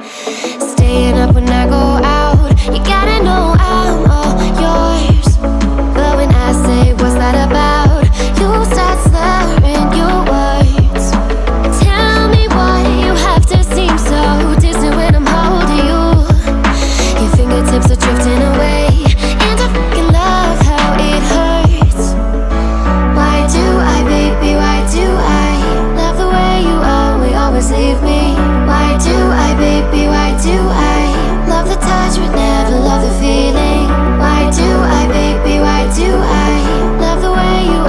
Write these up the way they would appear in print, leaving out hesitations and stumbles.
Staying up when I go out, you gotta know I'm all yours. But when I say what's that about, you start slurring your words. Tell me why you have to seem so distant when I'm holding you. Your fingertips are drifting away, and I fucking love how it hurts. Why do I, baby, why do I love the way you always leave me? Why do I, baby, why do I love the touch but never love the feeling? Why do I, baby, why do I love the way you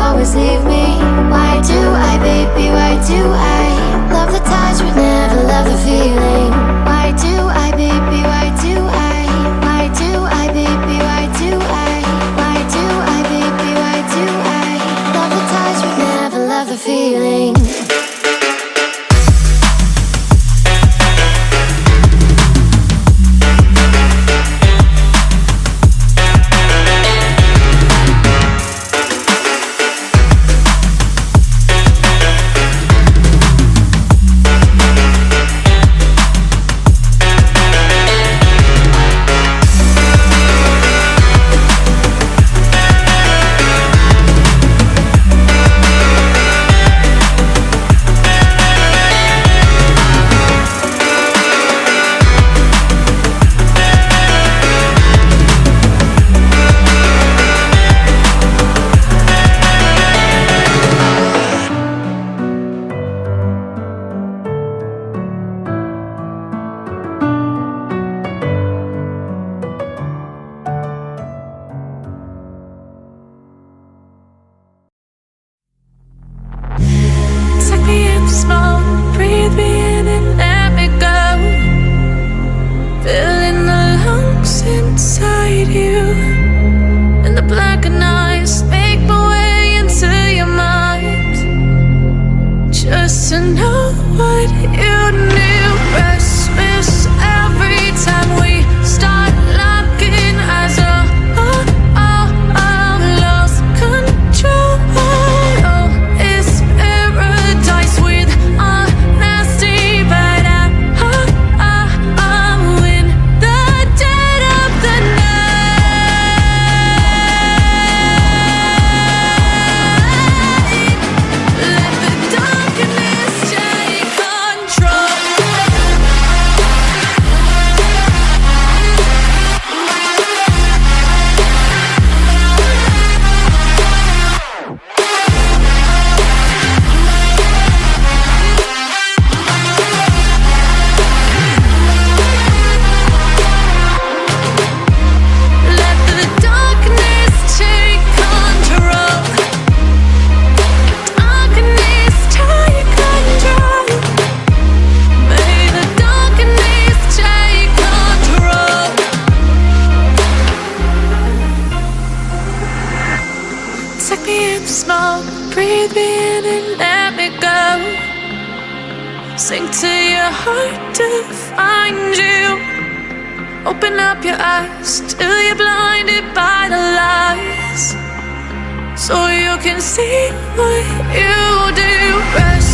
always leave me? Why do I, baby, why do I love the touch but never love the feeling? Why do I, baby, why do I? Why do I, baby, why do I? Why do I, baby, why do I love the touch but never love the feeling? Sink to your heart to find you. Open up your eyes till you're blinded by the lies, so you can see what you do. Rest